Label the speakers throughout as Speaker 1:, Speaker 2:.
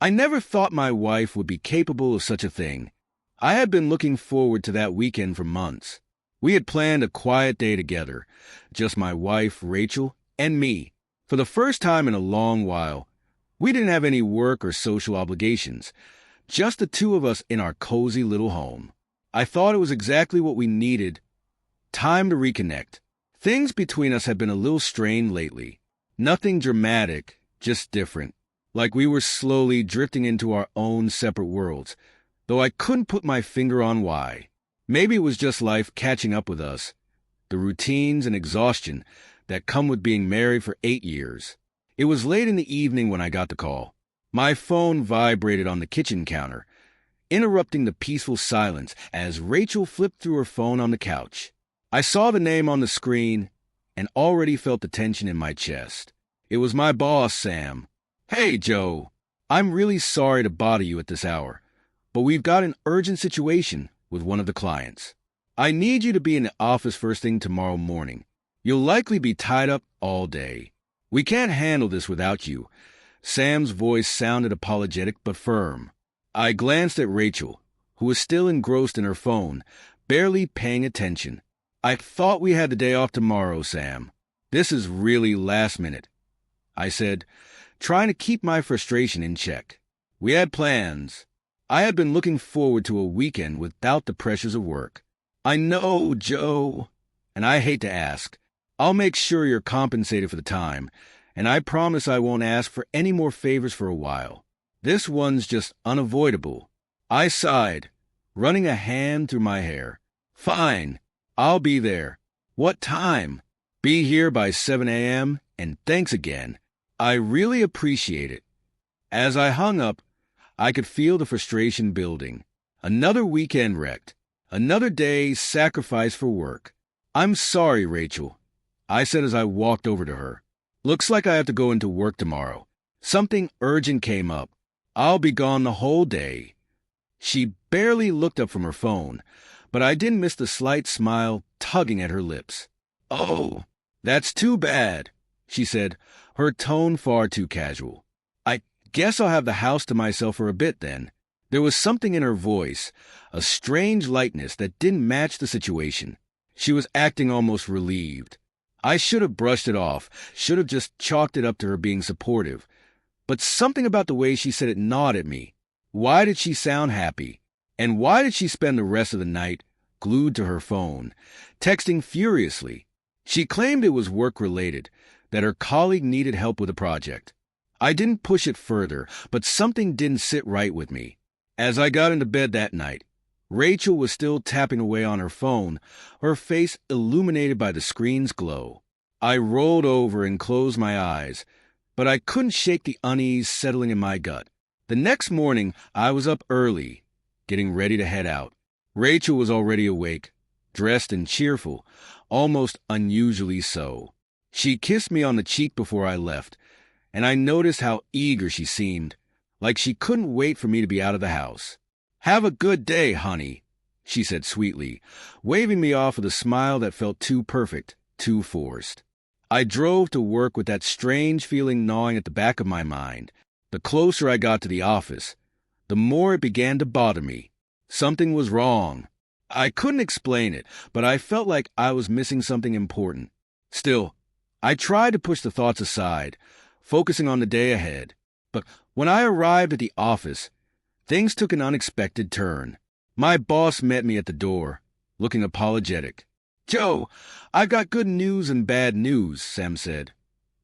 Speaker 1: I never thought my wife would be capable of such a thing. I had been looking forward to that weekend for months. We had planned a quiet day together, just my wife, Rachel, and me. For the first time in a long while, we didn't have any work or social obligations, just the two of us in our cozy little home. I thought it was exactly what we needed. Time to reconnect. Things between us had been a little strained lately. Nothing dramatic, just different. Like we were slowly drifting into our own separate worlds, though I couldn't put my finger on why. Maybe it was just life catching up with us, the routines and exhaustion that come with being married for 8 years. It was late in the evening when I got the call. My phone vibrated on the kitchen counter, interrupting the peaceful silence as Rachel flipped through her phone on the couch. I saw the name on the screen and already felt the tension in my chest. It was my boss, Sam. "Hey, Joe, I'm really sorry to bother you at this hour, but we've got an urgent situation with one of the clients. I need you to be in the office first thing tomorrow morning. You'll likely be tied up all day. We can't handle this without you." Sam's voice sounded apologetic but firm. I glanced at Rachel, who was still engrossed in her phone, barely paying attention. "I thought we had the day off tomorrow, Sam. This is really last minute," I said, trying to keep my frustration in check. "We had plans. I had been looking forward to a weekend without the pressures of work." "I know, Joe, and I hate to ask. I'll make sure you're compensated for the time, and I promise I won't ask for any more favors for a while. This one's just unavoidable." I sighed, running a hand through my hair. "Fine, I'll be there." "What time?" "Be here by 7 a.m., and thanks again. I really appreciate it." As I hung up, I could feel the frustration building. Another weekend wrecked. Another day sacrificed for work. "I'm sorry, Rachel," I said as I walked over to her. "Looks like I have to go into work tomorrow. Something urgent came up. I'll be gone the whole day." She barely looked up from her phone, but I didn't miss the slight smile tugging at her lips. "Oh, that's too bad," she said, her tone far too casual. "I guess I'll have the house to myself for a bit then." There was something in her voice, a strange lightness that didn't match the situation. She was acting almost relieved. I should have brushed it off, should have just chalked it up to her being supportive. But something about the way she said it gnawed at me. Why did she sound happy? And why did she spend the rest of the night glued to her phone, texting furiously? She claimed it was work-related, that her colleague needed help with a project. I didn't push it further, but something didn't sit right with me. As I got into bed that night, Rachel was still tapping away on her phone, her face illuminated by the screen's glow. I rolled over and closed my eyes, but I couldn't shake the unease settling in my gut. The next morning, I was up early, getting ready to head out. Rachel was already awake, dressed and cheerful, almost unusually so. She kissed me on the cheek before I left, and I noticed how eager she seemed, like she couldn't wait for me to be out of the house. "Have a good day, honey," she said sweetly, waving me off with a smile that felt too perfect, too forced. I drove to work with that strange feeling gnawing at the back of my mind. The closer I got to the office, the more it began to bother me. Something was wrong. I couldn't explain it, but I felt like I was missing something important. Still, I tried to push the thoughts aside, focusing on the day ahead. But when I arrived at the office, things took an unexpected turn. My boss met me at the door, looking apologetic. "Joe, I've got good news and bad news," Sam said,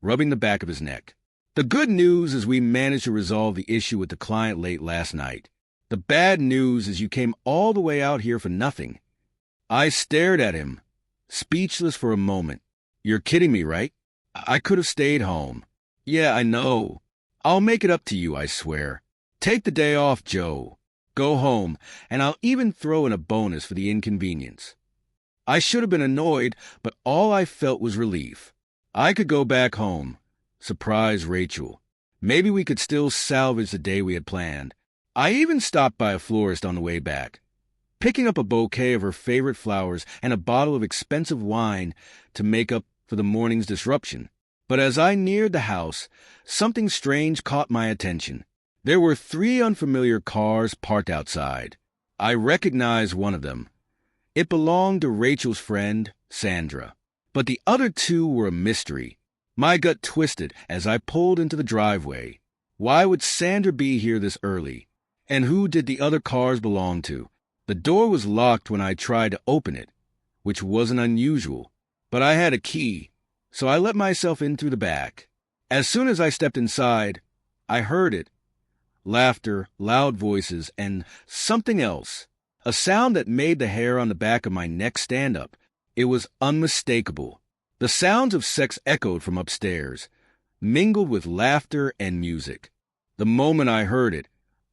Speaker 1: rubbing the back of his neck. "The good news is we managed to resolve the issue with the client late last night. The bad news is you came all the way out here for nothing." I stared at him, speechless for a moment. "You're kidding me, right? I could have stayed home." "Yeah, I know. I'll make it up to you, I swear. Take the day off, Joe. Go home, and I'll even throw in a bonus for the inconvenience." I should have been annoyed, but all I felt was relief. I could go back home, surprise Rachel. Maybe we could still salvage the day we had planned. I even stopped by a florist on the way back, picking up a bouquet of her favorite flowers and a bottle of expensive wine to make up for the morning's disruption. But as I neared the house, something strange caught my attention. There were 3 unfamiliar cars parked outside. I recognized one of them. It belonged to Rachel's friend, Sandra. But the other 2 were a mystery. My gut twisted as I pulled into the driveway. Why would Sandra be here this early? And who did the other cars belong to? The door was locked when I tried to open it, which wasn't unusual. But I had a key, so I let myself in through the back. As soon as I stepped inside, I heard it. Laughter, loud voices, and something else. A sound that made the hair on the back of my neck stand up. It was unmistakable. The sounds of sex echoed from upstairs, mingled with laughter and music. The moment I heard it,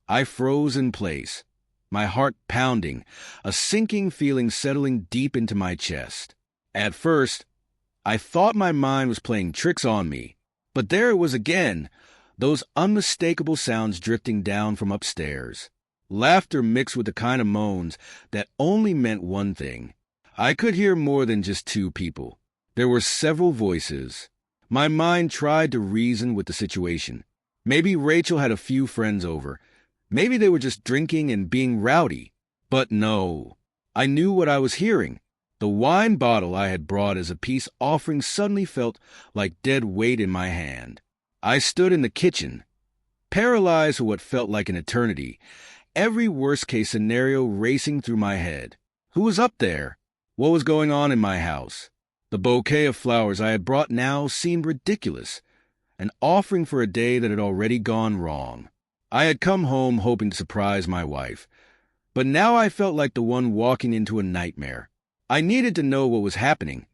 Speaker 1: I froze in place, my heart pounding, a sinking feeling settling deep into my chest. At first, I thought my mind was playing tricks on me, but there it was again, those unmistakable sounds drifting down from upstairs. Laughter mixed with the kind of moans that only meant one thing. I could hear more than just 2 people. There were several voices. My mind tried to reason with the situation. Maybe Rachel had a few friends over. Maybe they were just drinking and being rowdy. But no. I knew what I was hearing. The wine bottle I had brought as a peace offering suddenly felt like dead weight in my hand. I stood in the kitchen, paralyzed for what felt like an eternity, every worst-case scenario racing through my head. Who was up there? What was going on in my house? The bouquet of flowers I had brought now seemed ridiculous, an offering for a day that had already gone wrong. I had come home hoping to surprise my wife, but now I felt like the one walking into a nightmare. I needed to know what was happening,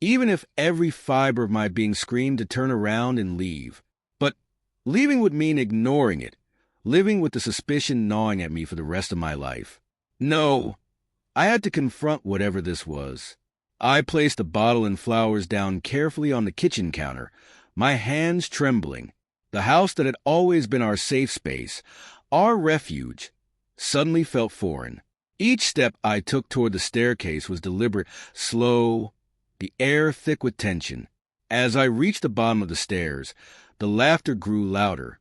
Speaker 1: even if every fiber of my being screamed to turn around and leave. But leaving would mean ignoring it, living with the suspicion gnawing at me for the rest of my life. No, I had to confront whatever this was. I placed the bottle and flowers down carefully on the kitchen counter, my hands trembling. The house that had always been our safe space, our refuge, suddenly felt foreign. Each step I took toward the staircase was deliberate, slow, the air thick with tension. As I reached the bottom of the stairs, the laughter grew louder,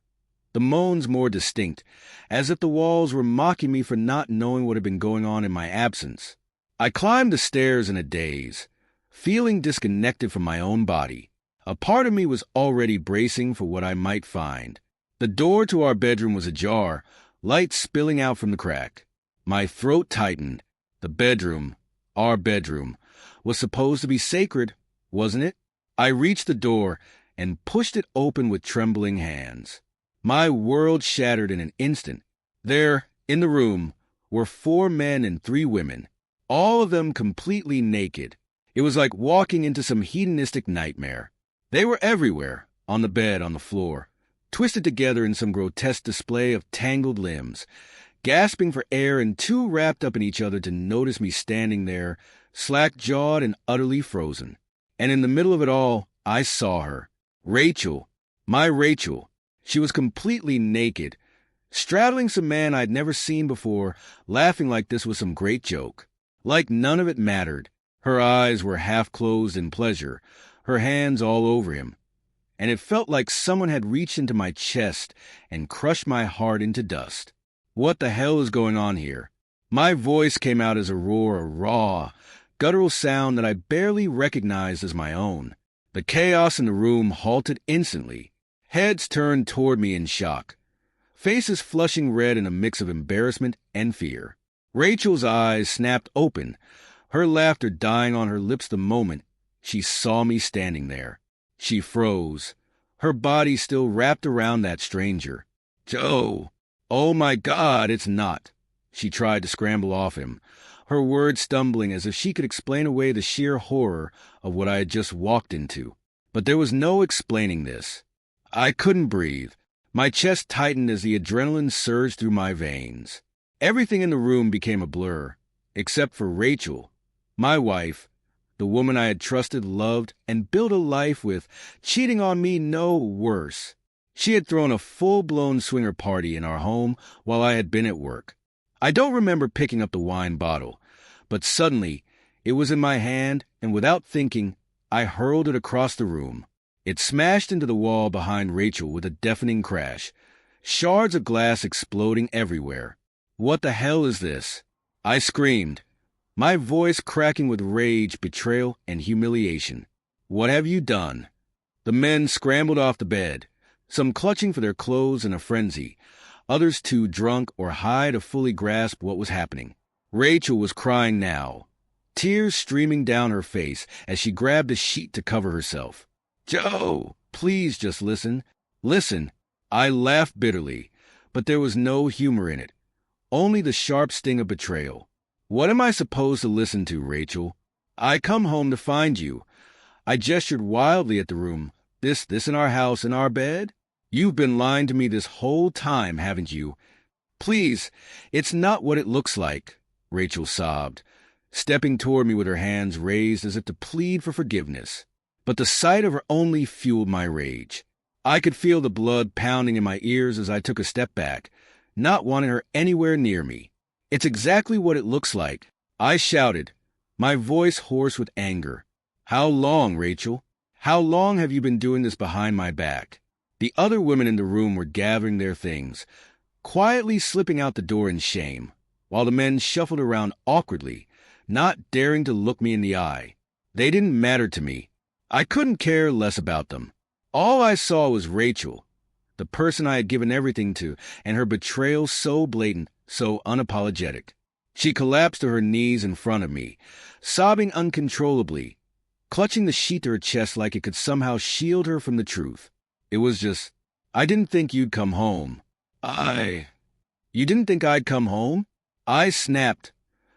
Speaker 1: the moans more distinct, as if the walls were mocking me for not knowing what had been going on in my absence. I climbed the stairs in a daze, feeling disconnected from my own body. A part of me was already bracing for what I might find. The door to our bedroom was ajar, light spilling out from the crack. My throat tightened. The bedroom, our bedroom, was supposed to be sacred, wasn't it? I reached the door and pushed it open with trembling hands. My world shattered in an instant. There, in the room, were 4 men and 3 women, all of them completely naked. It was like walking into some hedonistic nightmare. They were everywhere, on the bed, on the floor, twisted together in some grotesque display of tangled limbs, gasping for air and too wrapped up in each other to notice me standing there, slack-jawed and utterly frozen. And in the middle of it all, I saw her. Rachel. My Rachel. She was completely naked, straddling some man I'd never seen before, laughing like this was some great joke. Like none of it mattered. Her eyes were half-closed in pleasure, her hands all over him. And it felt like someone had reached into my chest and crushed my heart into dust. What the hell is going on here? My voice came out as a roar, a raw, guttural sound that I barely recognized as my own. The chaos in the room halted instantly. Heads turned toward me in shock, faces flushing red in a mix of embarrassment and fear. Rachel's eyes snapped open, her laughter dying on her lips the moment she saw me standing there. She froze, her body still wrapped around that stranger. Joe! Oh my God, it's not. She tried to scramble off him, her words stumbling as if she could explain away the sheer horror of what I had just walked into. But there was no explaining this. I couldn't breathe. My chest tightened as the adrenaline surged through my veins. Everything in the room became a blur, except for Rachel, my wife, the woman I had trusted, loved, and built a life with, cheating on me no worse. She had thrown a full-blown swinger party in our home while I had been at work. I don't remember picking up the wine bottle, but suddenly it was in my hand, and without thinking, I hurled it across the room. It smashed into the wall behind Rachel with a deafening crash. shards of glass exploding everywhere. "What the hell is this?" I screamed, my voice cracking with rage, betrayal, and humiliation. "What have you done?" The men scrambled off the bed, some clutching for their clothes in a frenzy, others too drunk or high to fully grasp what was happening. Rachel was crying now, tears streaming down her face as she grabbed a sheet to cover herself. "Joe, please just listen. Listen." I laughed bitterly, but there was no humor in it, only the sharp sting of betrayal. "What am I supposed to listen to, Rachel? I come home to find you." I gestured wildly at the room. This in our house, in our bed? You've been lying to me this whole time, haven't you?" "Please, it's not what it looks like," Rachel sobbed, stepping toward me with her hands raised as if to plead for forgiveness. But the sight of her only fueled my rage. I could feel the blood pounding in my ears as I took a step back, not wanting her anywhere near me. "It's exactly what it looks like," I shouted, my voice hoarse with anger. "How long, Rachel? How long have you been doing this behind my back?" The other women in the room were gathering their things, quietly slipping out the door in shame, while the men shuffled around awkwardly, not daring to look me in the eye. They didn't matter to me. I couldn't care less about them. All I saw was Rachel, the person I had given everything to, and her betrayal so blatant, so unapologetic. She collapsed to her knees in front of me, sobbing uncontrollably, clutching the sheet to her chest like it could somehow shield her from the truth. It was just, "I didn't think you'd come home." You didn't think I'd come home?" I snapped,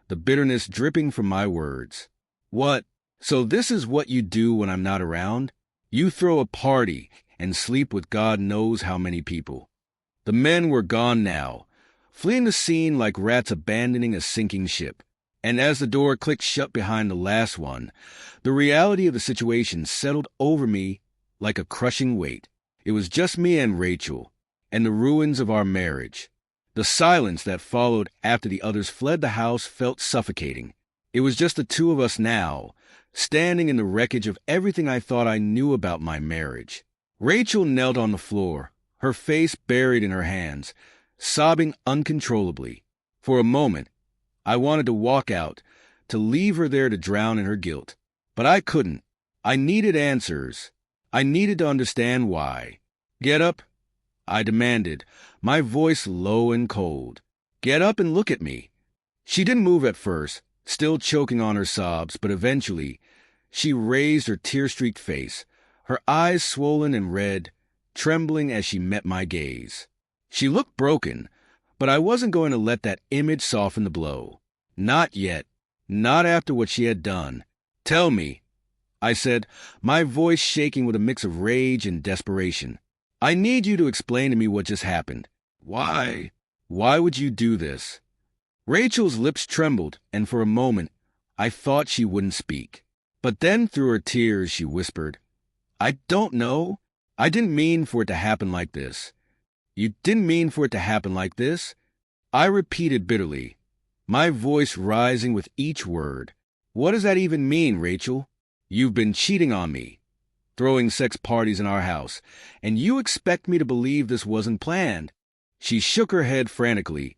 Speaker 1: the bitterness dripping from my words. "What? So this is what you do when I'm not around? You throw a party and sleep with God knows how many people." The men were gone now, fleeing the scene like rats abandoning a sinking ship. And as the door clicked shut behind the last one, the reality of the situation settled over me like a crushing weight. It was just me and Rachel, and the ruins of our marriage. The silence that followed after the others fled the house felt suffocating. It was just the two of us now, standing in the wreckage of everything I thought I knew about my marriage. Rachel knelt on the floor, her face buried in her hands, sobbing uncontrollably. For a moment, I wanted to walk out, to leave her there to drown in her guilt. But I couldn't. I needed answers. I needed to understand why. "Get up," I demanded, my voice low and cold. "Get up and look at me." She didn't move at first, still choking on her sobs, but eventually she raised her tear-streaked face, her eyes swollen and red, trembling as she met my gaze. She looked broken, but I wasn't going to let that image soften the blow. Not yet. Not after what she had done. "Tell me," I said, my voice shaking with a mix of rage and desperation. "I need you to explain to me what just happened. Why would you do this?" Rachel's lips trembled, and for a moment, I thought she wouldn't speak. But then through her tears, she whispered, "I don't know. I didn't mean for it to happen like this." "You didn't mean for it to happen like this?" I repeated bitterly, my voice rising with each word. "What does that even mean, Rachel? You've been cheating on me, throwing sex parties in our house, and you expect me to believe this wasn't planned." She shook her head frantically,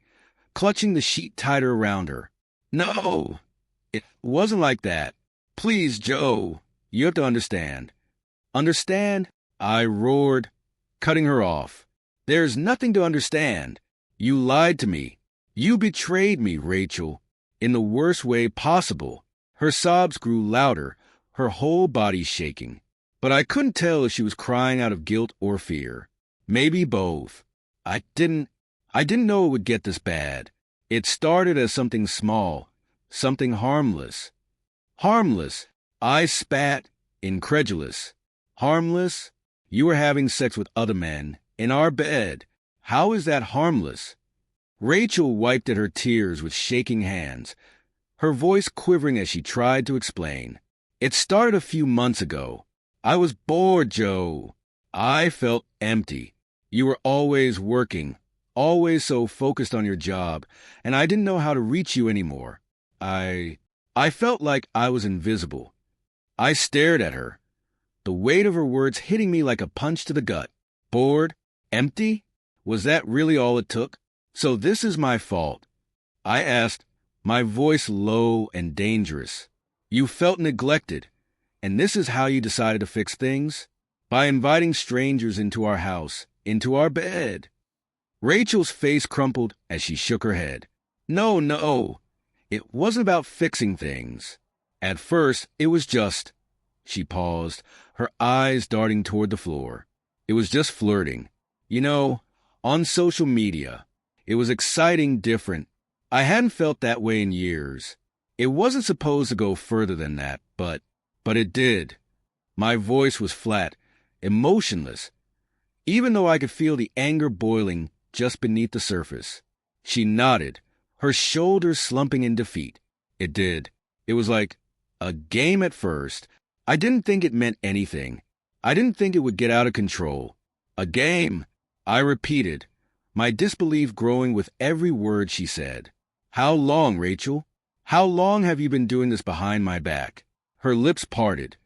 Speaker 1: clutching the sheet tighter around her. "No, it wasn't like that. Please, Joe, you have to understand." "Understand?" I roared, cutting her off. "There's nothing to understand. You lied to me. You betrayed me, Rachel, in the worst way possible." Her sobs grew louder, her whole body shaking. But I couldn't tell if she was crying out of guilt or fear. Maybe both. I didn't know it would get this bad. It started as something small, something harmless. "Harmless?" I spat, incredulous. "Harmless? You were having sex with other men, in our bed. How is that harmless?" Rachel wiped at her tears with shaking hands, her voice quivering as she tried to explain. "It started a few months ago. I was bored, Joe. I felt empty. You were always working, always so focused on your job, and I didn't know how to reach you anymore. I felt like I was invisible." I stared at her, the weight of her words hitting me like a punch to the gut. Bored? Empty? Was that really all it took? So this is my fault? I asked, my voice low and dangerous. You felt neglected, and this is how you decided to fix things? By inviting strangers into our house, into our bed. Rachel's face crumpled as she shook her head. No. It wasn't about fixing things. At first, it was just... She paused, her eyes darting toward the floor. It was just flirting. You know, on social media. It was exciting, different. I hadn't felt that way in years. It wasn't supposed to go further than that, but it did. My voice was flat, emotionless, even though I could feel the anger boiling just beneath the surface. She nodded, her shoulders slumping in defeat. It did. It was like a game at first. I didn't think it meant anything. I didn't think it would get out of control. A game, I repeated, my disbelief growing with every word she said. How long, Rachel? How long have you been doing this behind my back? Her lips parted,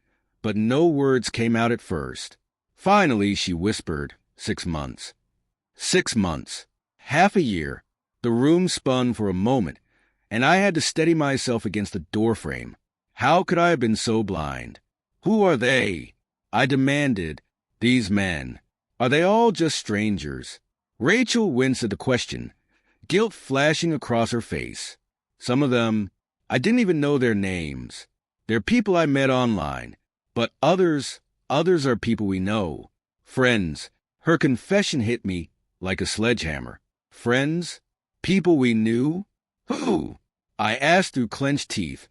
Speaker 1: but no words came out at first. Finally, she whispered, 6 months. 6 months. Half a year. The room spun for a moment, and I had to steady myself against the doorframe. How could I have been so blind? Who are they? I demanded. These men. Are they all just strangers? Rachel winced at the question, guilt flashing across her face. Some of them, I didn't even know their names. They're people I met online. But others are people we know. Friends. Her confession hit me like a sledgehammer. Friends? People we knew? Who? I asked through clenched teeth,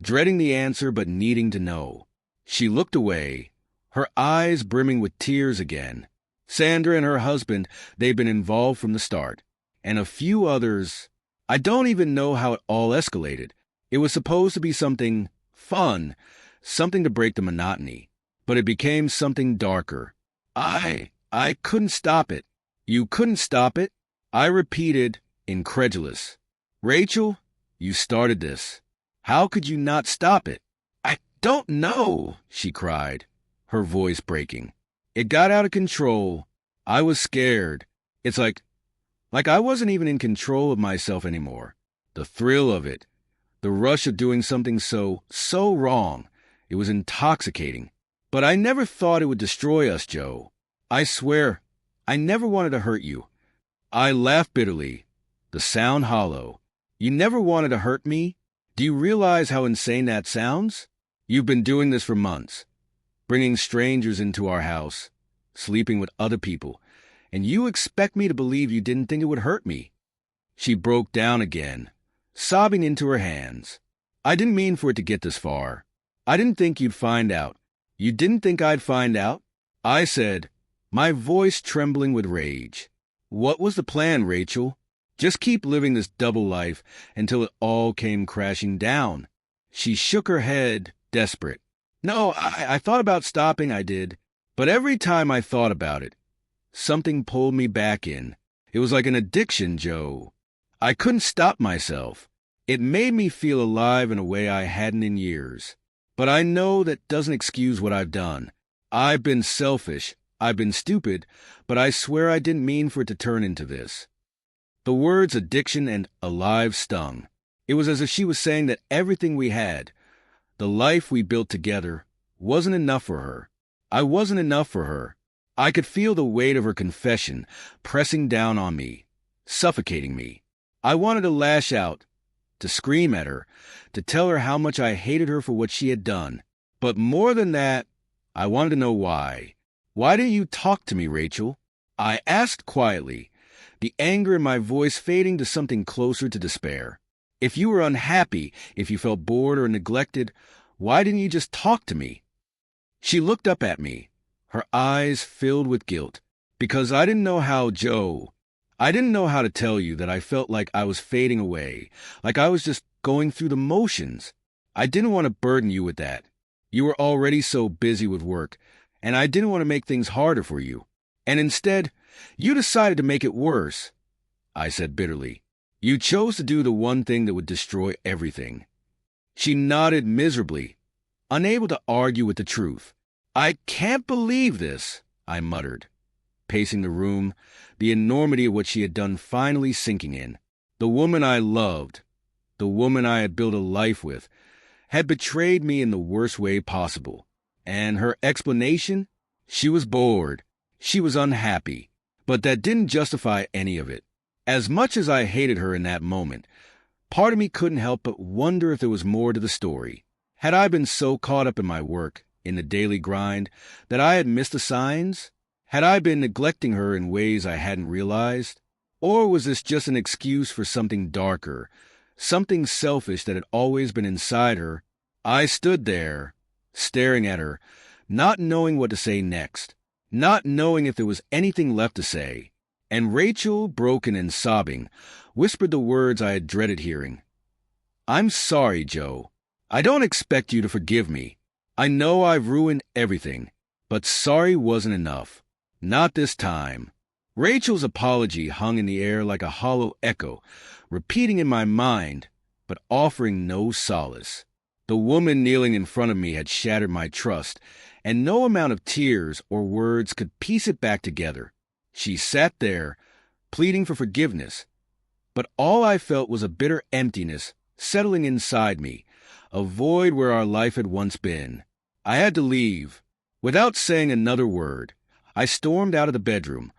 Speaker 1: dreading the answer but needing to know. She looked away, her eyes brimming with tears again. Sandra and her husband, they've been involved from the start. And a few others. I don't even know how it all escalated. It was supposed to be something fun, something to break the monotony. But it became something darker. I couldn't stop it. You couldn't stop it? I repeated, incredulous. Rachel, you started this. How could you not stop it? I don't know, she cried, her voice breaking. It got out of control. I was scared. It's like I wasn't even in control of myself anymore. The thrill of it, the rush of doing something so wrong. It was intoxicating. But I never thought it would destroy us, Joe. I swear, I never wanted to hurt you. I laughed bitterly, the sound hollow. You never wanted to hurt me? Do you realize how insane that sounds? You've been doing this for months, bringing strangers into our house, sleeping with other people, and you expect me to believe you didn't think it would hurt me. She broke down again, sobbing into her hands. I didn't mean for it to get this far. I didn't think you'd find out. You didn't think I'd find out? I said, my voice trembling with rage. What was the plan, Rachel? Just keep living this double life until it all came crashing down. She shook her head, desperate. No, I thought about stopping, I did. But every time I thought about it, something pulled me back in. It was like an addiction, Joe. I couldn't stop myself. It made me feel alive in a way I hadn't in years. But I know that doesn't excuse what I've done. I've been selfish. I've been stupid. But I swear I didn't mean for it to turn into this. The words addiction and alive stung. It was as if she was saying that everything we had, the life we built together, wasn't enough for her. I wasn't enough for her. I could feel the weight of her confession pressing down on me, suffocating me. I wanted to lash out, to scream at her, to tell her how much I hated her for what she had done. But more than that, I wanted to know why. Why didn't you talk to me, Rachel? I asked quietly, the anger in my voice fading to something closer to despair. If you were unhappy, if you felt bored or neglected, why didn't you just talk to me? She looked up at me, her eyes filled with guilt. Because I didn't know how, Joe. I didn't know how to tell you that I felt like I was fading away, like I was just going through the motions. I didn't want to burden you with that. You were already so busy with work, and I didn't want to make things harder for you. And instead, you decided to make it worse, I said bitterly. You chose to do the one thing that would destroy everything. She nodded miserably, unable to argue with the truth. I can't believe this, I muttered. pacing the room, the enormity of what she had done finally sinking in. The woman I loved, the woman I had built a life with, had betrayed me in the worst way possible. And her explanation? She was bored. She was unhappy. But that didn't justify any of it. As much as I hated her in that moment, part of me couldn't help but wonder if there was more to the story. Had I been so caught up in my work, in the daily grind, that I had missed the signs? Had I been neglecting her in ways I hadn't realized? Or was this just an excuse for something darker, something selfish that had always been inside her? I stood there, staring at her, not knowing what to say next, not knowing if there was anything left to say. And Rachel, broken and sobbing, whispered the words I had dreaded hearing. "I'm sorry, Joe. I don't expect you to forgive me. I know I've ruined everything, but sorry wasn't enough. Not this time." Rachel's apology hung in the air like a hollow echo, repeating in my mind, but offering no solace. The woman kneeling in front of me had shattered my trust, and no amount of tears or words could piece it back together. She sat there, pleading for forgiveness, but all I felt was a bitter emptiness settling inside me, a void where our life had once been. I had to leave. Without saying another word, I stormed out of the bedroom,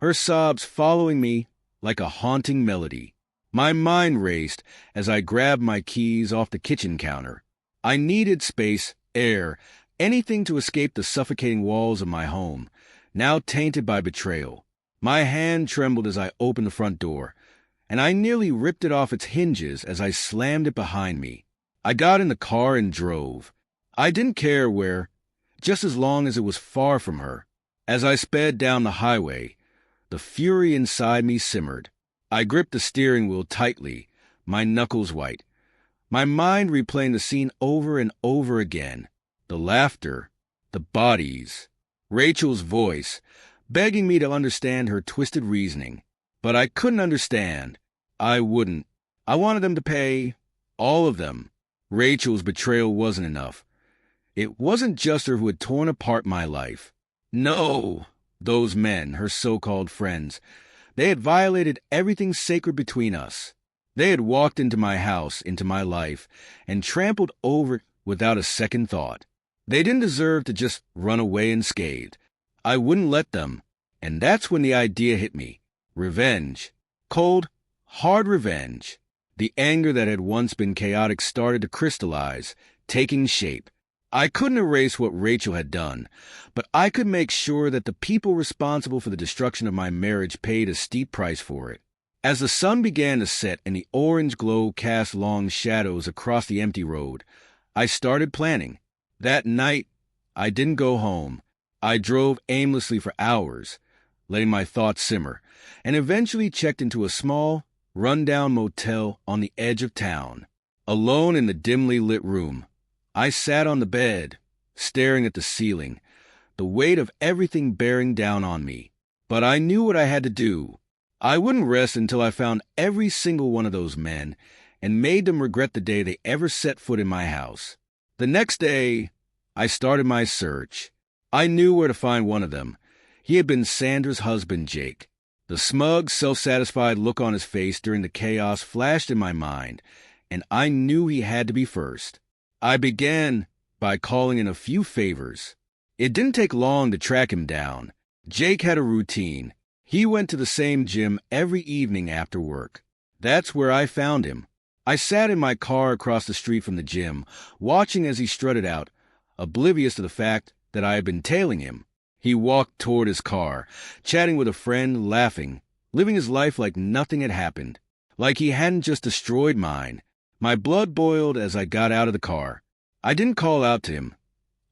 Speaker 1: her sobs following me like a haunting melody. My mind raced as I grabbed my keys off the kitchen counter. I needed space, air, anything to escape the suffocating walls of my home, now tainted by betrayal. My hand trembled as I opened the front door, and I nearly ripped it off its hinges as I slammed it behind me. I got in the car and drove. I didn't care where, just as long as it was far from her. As I sped down the highway, the fury inside me simmered. I gripped the steering wheel tightly, my knuckles white. My mind replaying the scene over and over again. The laughter, the bodies, Rachel's voice, begging me to understand her twisted reasoning. But I couldn't understand. I wouldn't. I wanted them to pay, all of them. Rachel's betrayal wasn't enough. It wasn't just her who had torn apart my life. No, those men, her so-called friends, they had violated everything sacred between us. They had walked into my house, into my life, and trampled over it without a second thought. They didn't deserve to just run away unscathed. I wouldn't let them, and that's when the idea hit me. Revenge. Cold, hard revenge. The anger that had once been chaotic started to crystallize, taking shape. I couldn't erase what Rachel had done, but I could make sure that the people responsible for the destruction of my marriage paid a steep price for it. As the sun began to set and the orange glow cast long shadows across the empty road, I started planning. That night, I didn't go home. I drove aimlessly for hours, letting my thoughts simmer, and eventually checked into a small, run-down motel on the edge of town. Alone in the dimly lit room, I sat on the bed, staring at the ceiling, the weight of everything bearing down on me. But I knew what I had to do. I wouldn't rest until I found every single one of those men and made them regret the day they ever set foot in my house. The next day, I started my search. I knew where to find one of them. He had been Sandra's husband, Jake. The smug, self-satisfied look on his face during the chaos flashed in my mind, and I knew he had to be first. I began by calling in a few favors. It didn't take long to track him down. Jake had a routine. He went to the same gym every evening after work. That's where I found him. I sat in my car across the street from the gym, watching as he strutted out, oblivious to the fact that I had been tailing him. He walked toward his car, chatting with a friend, laughing, living his life like nothing had happened, like he hadn't just destroyed mine. My blood boiled as I got out of the car. I didn't call out to him.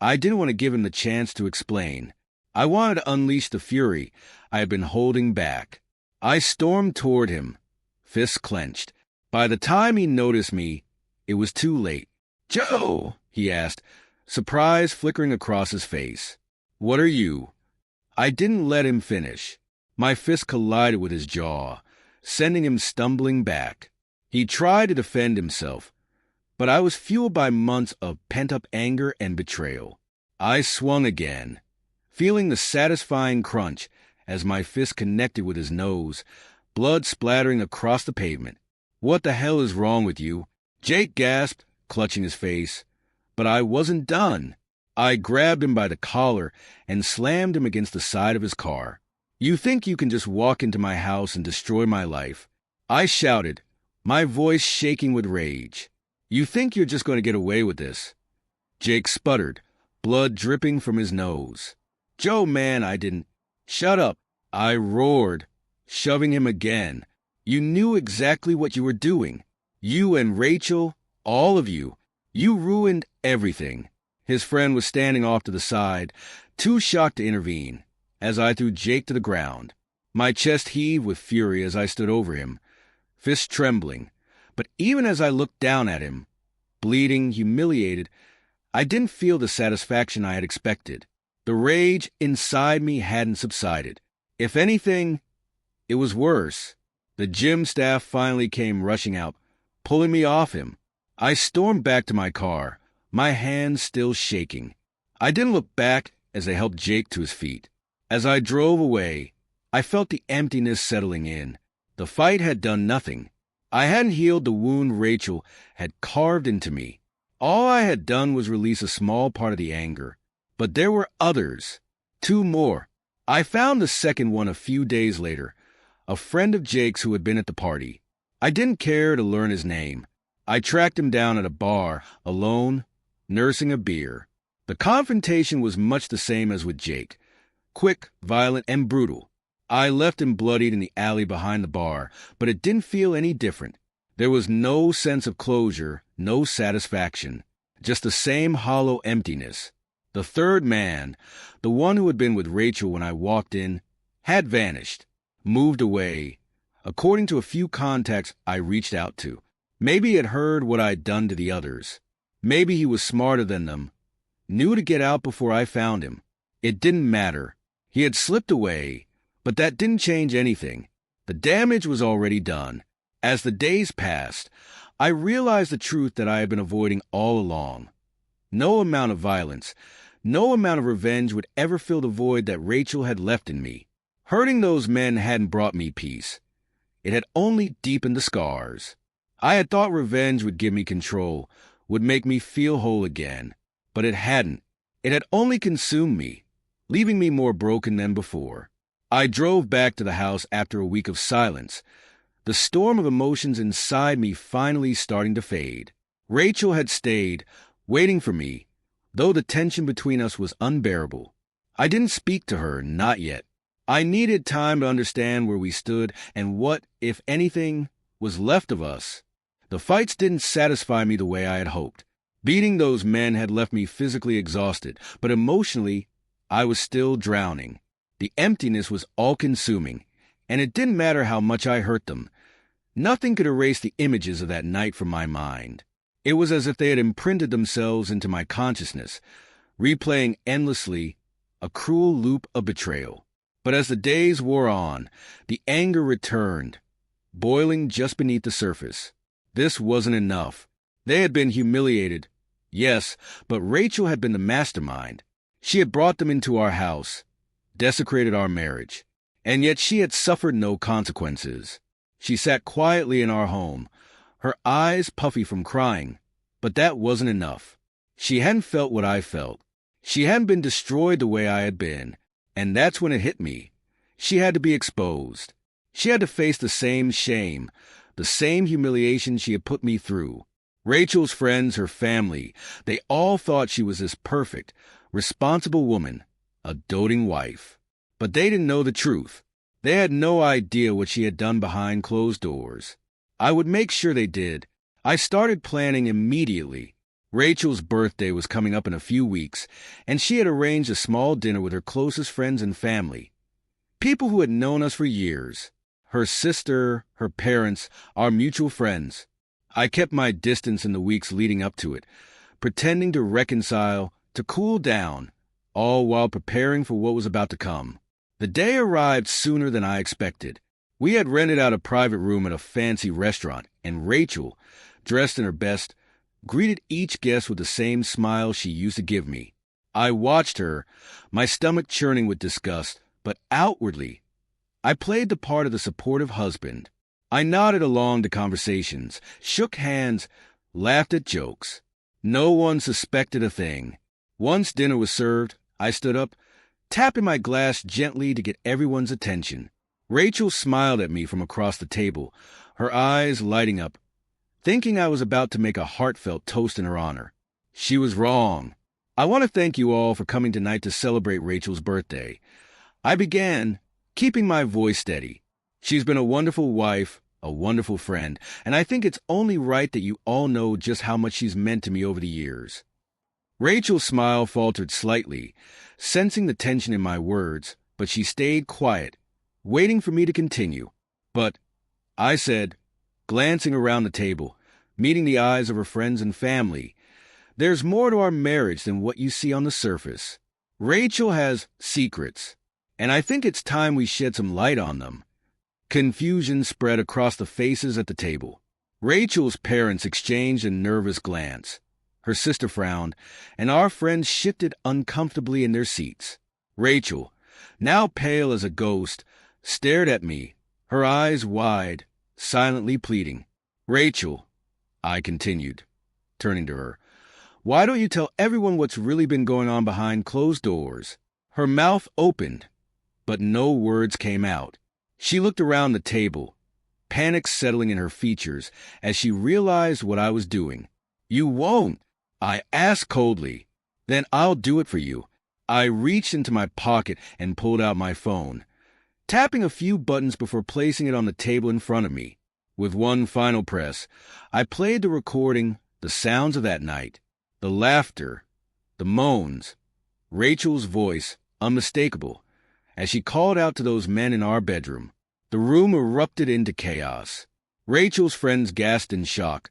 Speaker 1: I didn't want to give him the chance to explain. I wanted to unleash the fury I had been holding back. I stormed toward him, fists clenched. By the time he noticed me, it was too late. "Joe," he asked, surprise flickering across his face. "What are you?" I didn't let him finish. My fist collided with his jaw, sending him stumbling back. He tried to defend himself, but I was fueled by months of pent-up anger and betrayal. I swung again, feeling the satisfying crunch as my fist connected with his nose, blood splattering across the pavement. "What the hell is wrong with you?" Jake gasped, clutching his face. But I wasn't done. I grabbed him by the collar and slammed him against the side of his car. "You think you can just walk into my house and destroy my life?" I shouted, my voice shaking with rage. "You think you're just going to get away with this?" Jake sputtered, blood dripping from his nose. "Joe, man, I didn't—" "Shut up," I roared, shoving him again. "You knew exactly what you were doing. You and Rachel, all of you. You ruined everything." His friend was standing off to the side, too shocked to intervene, as I threw Jake to the ground. My chest heaved with fury as I stood over him, fists trembling. But even as I looked down at him, bleeding, humiliated, I didn't feel the satisfaction I had expected. The rage inside me hadn't subsided. If anything, it was worse. The gym staff finally came rushing out, pulling me off him. I stormed back to my car, my hands still shaking. I didn't look back as they helped Jake to his feet. As I drove away, I felt the emptiness settling in. The fight had done nothing. I hadn't healed the wound Rachel had carved into me. All I had done was release a small part of the anger. But there were others. 2 more. I found the second one a few days later, a friend of Jake's who had been at the party. I didn't care to learn his name. I tracked him down at a bar, alone, nursing a beer. The confrontation was much the same as with Jake. Quick, violent, and brutal. I left him bloodied in the alley behind the bar, but it didn't feel any different. There was no sense of closure, no satisfaction, just the same hollow emptiness. The third man, the one who had been with Rachel when I walked in, had vanished, moved away, according to a few contacts I reached out to. Maybe he had heard what I'd done to the others. Maybe he was smarter than them, knew to get out before I found him. It didn't matter. He had slipped away, but that didn't change anything. The damage was already done. As the days passed, I realized the truth that I had been avoiding all along. No amount of violence, no amount of revenge would ever fill the void that Rachel had left in me. Hurting those men hadn't brought me peace. It had only deepened the scars. I had thought revenge would give me control, would make me feel whole again. But it hadn't. It had only consumed me, leaving me more broken than before. I drove back to the house after a week of silence, the storm of emotions inside me finally starting to fade. Rachel had stayed, waiting for me, though the tension between us was unbearable. I didn't speak to her, not yet. I needed time to understand where we stood and what, if anything, was left of us. The fights didn't satisfy me the way I had hoped. Beating those men had left me physically exhausted, but emotionally, I was still drowning. The emptiness was all-consuming, and it didn't matter how much I hurt them. Nothing could erase the images of that night from my mind. It was as if they had imprinted themselves into my consciousness, replaying endlessly a cruel loop of betrayal. But as the days wore on, the anger returned, boiling just beneath the surface. This wasn't enough. They had been humiliated, yes, but Rachel had been the mastermind. She had brought them into our house, desecrated our marriage, and yet she had suffered no consequences. She sat quietly in our home, her eyes puffy from crying, but that wasn't enough. She hadn't felt what I felt. She hadn't been destroyed the way I had been, and that's when it hit me. She had to be exposed. She had to face the same shame, the same humiliation she had put me through. Rachel's friends, her family, they all thought she was this perfect, responsible woman, a doting wife. But they didn't know the truth. They had no idea what she had done behind closed doors. I would make sure they did. I started planning immediately. Rachel's birthday was coming up in a few weeks, and she had arranged a small dinner with her closest friends and family, people who had known us for years. Her sister, her parents, our mutual friends. I kept my distance in the weeks leading up to it, pretending to reconcile, to cool down, all while preparing for what was about to come. The day arrived sooner than I expected. We had rented out a private room at a fancy restaurant, and Rachel, dressed in her best, greeted each guest with the same smile she used to give me. I watched her, my stomach churning with disgust, but outwardly, I played the part of the supportive husband. I nodded along to conversations, shook hands, laughed at jokes. No one suspected a thing. Once dinner was served, I stood up, tapping my glass gently to get everyone's attention. Rachel smiled at me from across the table, her eyes lighting up, thinking I was about to make a heartfelt toast in her honor. She was wrong. I want to thank you all for coming tonight to celebrate Rachel's birthday. I began, keeping my voice steady. She's been a wonderful wife, a wonderful friend, and I think it's only right that you all know just how much she's meant to me over the years. Rachel's smile faltered slightly, sensing the tension in my words, but she stayed quiet, waiting for me to continue. But, I said, glancing around the table, meeting the eyes of her friends and family, there's more to our marriage than what you see on the surface. Rachel has secrets, and I think it's time we shed some light on them. Confusion spread across the faces at the table. Rachel's parents exchanged a nervous glance. Her sister frowned, and our friends shifted uncomfortably in their seats. Rachel, now pale as a ghost, stared at me, her eyes wide, silently pleading. Rachel, I continued, turning to her, why don't you tell everyone what's really been going on behind closed doors? Her mouth opened, but no words came out. She looked around the table, panic settling in her features as she realized what I was doing. You won't, I asked coldly. Then I'll do it for you. I reached into my pocket and pulled out my phone, tapping a few buttons before placing it on the table in front of me. With one final press, I played the recording, the sounds of that night, the laughter, the moans, Rachel's voice, unmistakable, as she called out to those men in our bedroom. The room erupted into chaos. Rachel's friends gasped in shock.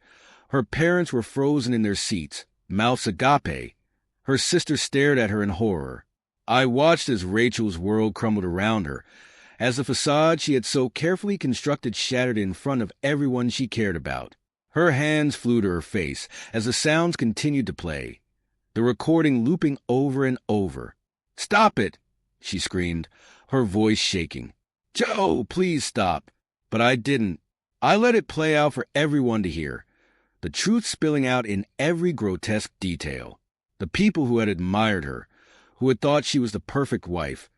Speaker 1: Her parents were frozen in their seats, mouths agape. Her sister stared at her in horror. I watched as Rachel's world crumbled around her, as the facade she had so carefully constructed shattered in front of everyone she cared about. Her hands flew to her face as the sounds continued to play, the recording looping over and over. "Stop it!" she screamed, her voice shaking. "Joe, please stop." But I didn't. I let it play out for everyone to hear, the truth spilling out in every grotesque detail. The people who had admired her, who had thought she was the perfect wife,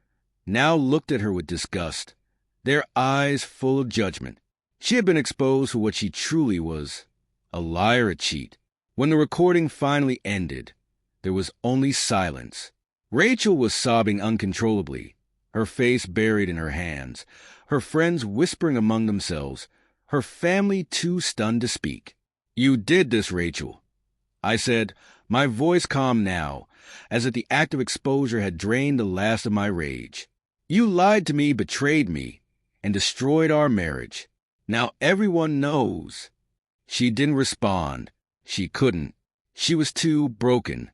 Speaker 1: now looked at her with disgust, their eyes full of judgment. She had been exposed for what she truly was, a liar, a cheat. When the recording finally ended, there was only silence. Rachel was sobbing uncontrollably, her face buried in her hands, her friends whispering among themselves, her family too stunned to speak. "You did this, Rachel," I said, my voice calm now, as if the act of exposure had drained the last of my rage. "You lied to me, betrayed me, and destroyed our marriage. Now everyone knows." She didn't respond. She couldn't. She was too broken,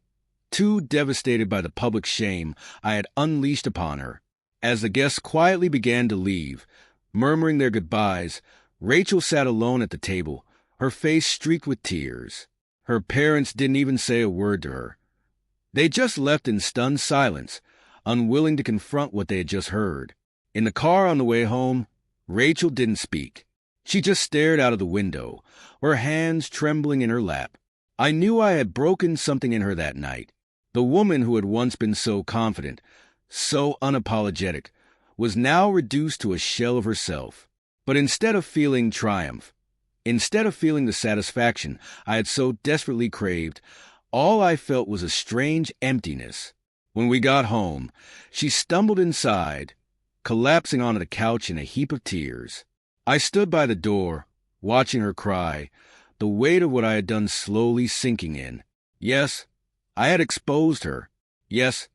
Speaker 1: too devastated by the public shame I had unleashed upon her. As the guests quietly began to leave, murmuring their goodbyes, Rachel sat alone at the table, her face streaked with tears. Her parents didn't even say a word to her. They just left in stunned silence, unwilling to confront what they had just heard. In the car on the way home, Rachel didn't speak. She just stared out of the window, her hands trembling in her lap. I knew I had broken something in her that night. The woman who had once been so confident, so unapologetic, was now reduced to a shell of herself. But instead of feeling triumph, instead of feeling the satisfaction I had so desperately craved, all I felt was a strange emptiness. When we got home, she stumbled inside, collapsing onto the couch in a heap of tears. I stood by the door, watching her cry, the weight of what I had done slowly sinking in. Yes, I had exposed her. Yes,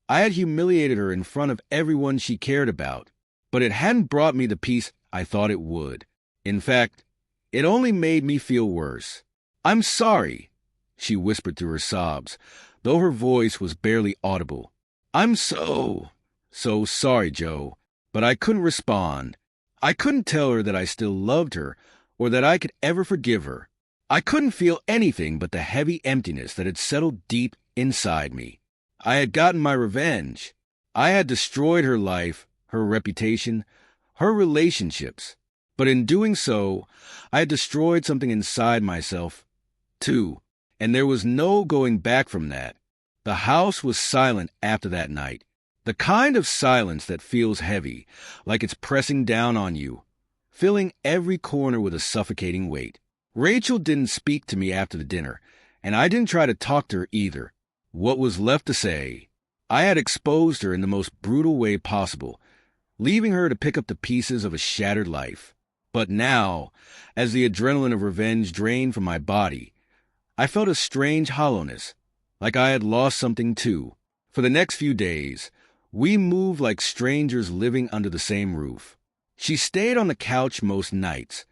Speaker 1: I had humiliated her in front of everyone she cared about. But it hadn't brought me the peace I thought it would. In fact, it only made me feel worse. "I'm sorry," she whispered through her sobs, though her voice was barely audible. "I'm so sorry, Joe." But I couldn't respond. I couldn't tell her that I still loved her or that I could ever forgive her. I couldn't feel anything but the heavy emptiness that had settled deep inside me. I had gotten my revenge. I had destroyed her life, her reputation, her relationships. But in doing so, I had destroyed something inside myself, too, and there was no going back from that. The house was silent after that night, the kind of silence that feels heavy, like it's pressing down on you, filling every corner with a suffocating weight. Rachel didn't speak to me after the dinner, and I didn't try to talk to her either. What was left to say? I had exposed her in the most brutal way possible, leaving her to pick up the pieces of a shattered life. But now, as the adrenaline of revenge drained from my body, I felt a strange hollowness, like I had lost something too. For the next few days, we moved like strangers living under the same roof. She stayed on the couch most nights,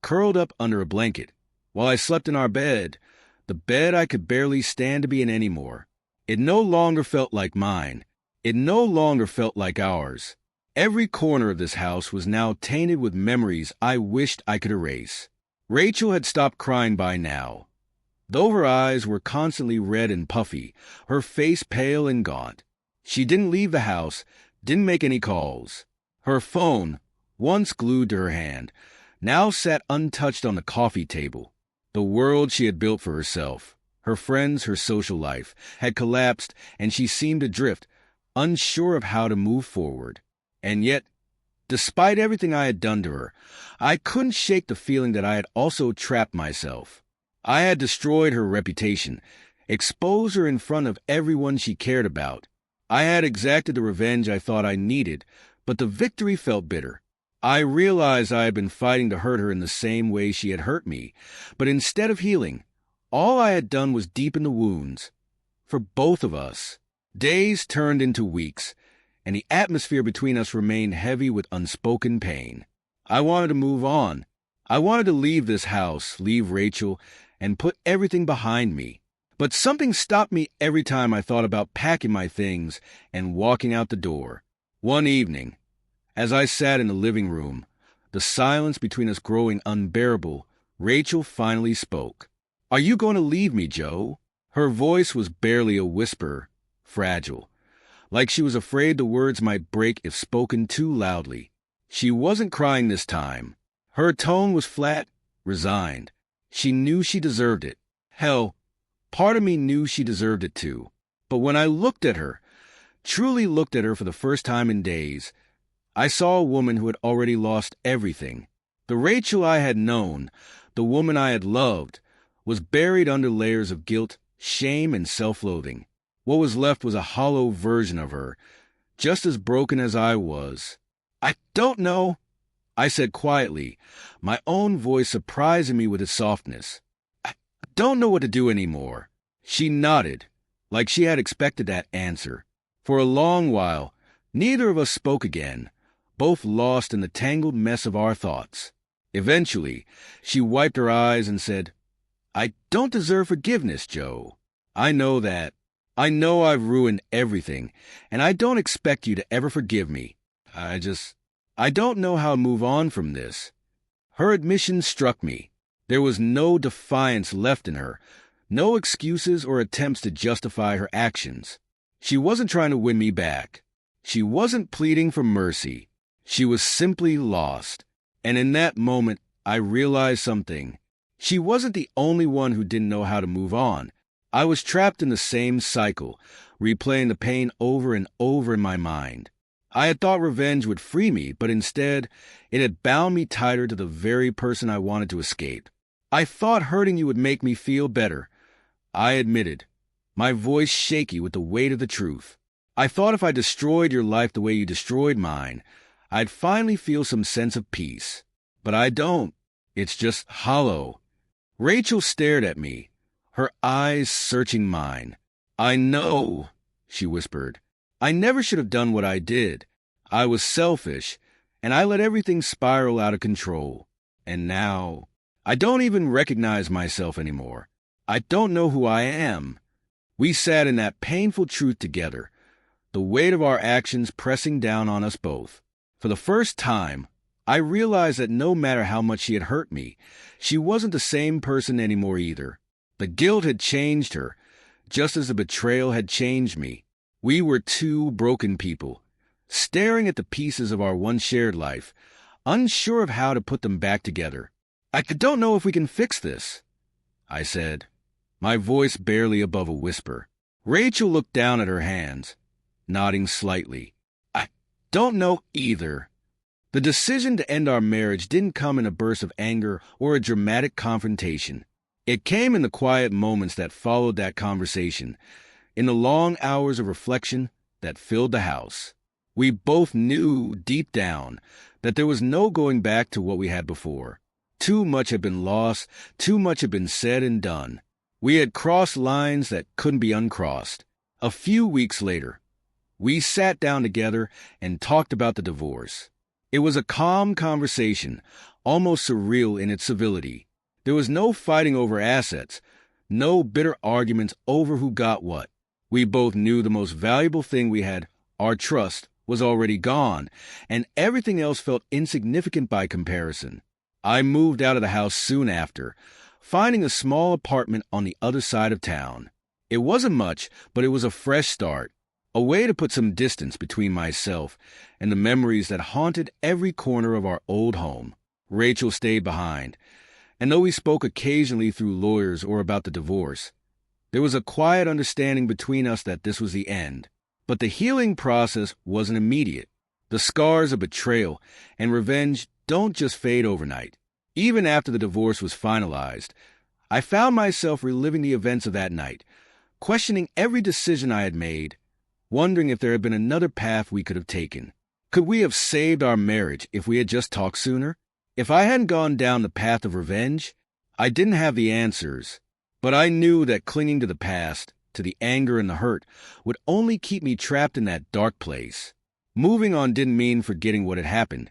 Speaker 1: curled up under a blanket, while I slept in our bed, the bed I could barely stand to be in anymore. It no longer felt like mine. It no longer felt like ours. Every corner of this house was now tainted with memories I wished I could erase. Rachel had stopped crying by now, though her eyes were constantly red and puffy, her face pale and gaunt. She didn't leave the house, didn't make any calls. Her phone, once glued to her hand, now sat untouched on the coffee table. The world she had built for herself, her friends, her social life, had collapsed, and she seemed adrift, unsure of how to move forward. And yet, despite everything I had done to her, I couldn't shake the feeling that I had also trapped myself. I had destroyed her reputation, exposed her in front of everyone she cared about. I had exacted the revenge I thought I needed, but the victory felt bitter. I realized I had been fighting to hurt her in the same way she had hurt me, but instead of healing, all I had done was deepen the wounds. For both of us, days turned into weeks, and the atmosphere between us remained heavy with unspoken pain. I wanted to move on. I wanted to leave this house, leave Rachel, and put everything behind me. But something stopped me every time I thought about packing my things and walking out the door. One evening, as I sat in the living room, the silence between us growing unbearable, Rachel finally spoke. "Are you going to leave me, Joe?" Her voice was barely a whisper, fragile, like she was afraid the words might break if spoken too loudly. She wasn't crying this time. Her tone was flat, resigned. She knew she deserved it. Hell, part of me knew she deserved it too. But when I looked at her, truly looked at her for the first time in days, I saw a woman who had already lost everything. The Rachel I had known, the woman I had loved, was buried under layers of guilt, shame, and self-loathing. What was left was a hollow version of her, just as broken as I was. "I don't know," I said quietly, my own voice surprising me with its softness. "I don't know what to do anymore." She nodded, like she had expected that answer. For a long while, neither of us spoke again, both lost in the tangled mess of our thoughts. Eventually, she wiped her eyes and said, "I don't deserve forgiveness, Joe. I know that. I know I've ruined everything, and I don't expect you to ever forgive me. I don't know how to move on from this." Her admission struck me. There was no defiance left in her, no excuses or attempts to justify her actions. She wasn't trying to win me back. She wasn't pleading for mercy. She was simply lost. And in that moment, I realized something. She wasn't the only one who didn't know how to move on. I was trapped in the same cycle, replaying the pain over and over in my mind. I had thought revenge would free me, but instead, it had bound me tighter to the very person I wanted to escape. "I thought hurting you would make me feel better," I admitted, my voice shaky with the weight of the truth. "I thought if I destroyed your life the way you destroyed mine, I'd finally feel some sense of peace. But I don't. It's just hollow." Rachel stared at me, her eyes searching mine. "I know," she whispered. "I never should have done what I did. I was selfish, and I let everything spiral out of control. And now, I don't even recognize myself anymore. I don't know who I am." We sat in that painful truth together, the weight of our actions pressing down on us both. For the first time, I realized that no matter how much she had hurt me, she wasn't the same person anymore either. The guilt had changed her, just as the betrayal had changed me. We were two broken people, staring at the pieces of our once shared life, unsure of how to put them back together. "I don't know if we can fix this," I said, my voice barely above a whisper. Rachel looked down at her hands, nodding slightly. "I don't know either." The decision to end our marriage didn't come in a burst of anger or a dramatic confrontation. It came in the quiet moments that followed that conversation, in the long hours of reflection that filled the house. We both knew deep down that there was no going back to what we had before. Too much had been lost, too much had been said and done. We had crossed lines that couldn't be uncrossed. A few weeks later, we sat down together and talked about the divorce. It was a calm conversation, almost surreal in its civility. There was no fighting over assets, no bitter arguments over who got what. We both knew the most valuable thing we had, our trust, was already gone, and everything else felt insignificant by comparison. I moved out of the house soon after, finding a small apartment on the other side of town. It wasn't much, but it was a fresh start, a way to put some distance between myself and the memories that haunted every corner of our old home. Rachel stayed behind, and though we spoke occasionally through lawyers or about the divorce, there was a quiet understanding between us that this was the end. But the healing process wasn't immediate. The scars of betrayal and revenge don't just fade overnight. Even after the divorce was finalized, I found myself reliving the events of that night, questioning every decision I had made, wondering if there had been another path we could have taken. Could we have saved our marriage if we had just talked sooner? If I hadn't gone down the path of revenge, I didn't have the answers, but I knew that clinging to the past, to the anger and the hurt, would only keep me trapped in that dark place. Moving on didn't mean forgetting what had happened,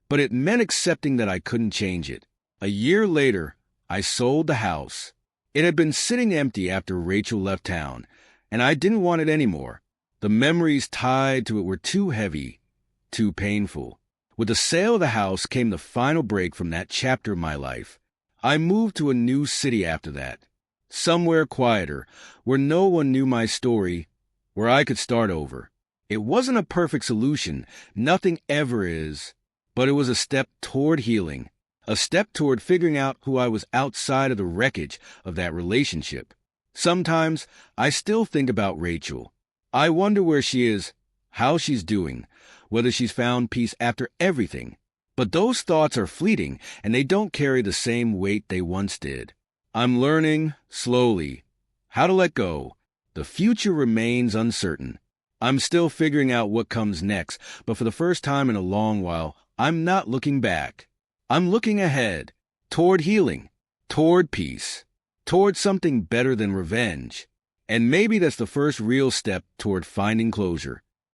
Speaker 1: but it meant accepting that I couldn't change it. A year later, I sold the house. It had been sitting empty after Rachel left town, and I didn't want it anymore. The memories tied to it were too heavy, too painful. With the sale of the house came the final break from that chapter of my life. I moved to a new city after that, somewhere quieter, where no one knew my story, where I could start over. It wasn't a perfect solution, nothing ever is, but it was a step toward healing, a step toward figuring out who I was outside of the wreckage of that relationship. Sometimes I still think about Rachel. I wonder where she is, how she's doing, whether she's found peace after everything. But those thoughts are fleeting, and they don't carry the same weight they once did. I'm learning, slowly, how to let go. The future remains uncertain. I'm still figuring out what comes next, but for the first time in a long while, I'm not looking back. I'm looking ahead, toward healing, toward peace, toward something better than revenge. And maybe that's the first real step toward finding closure.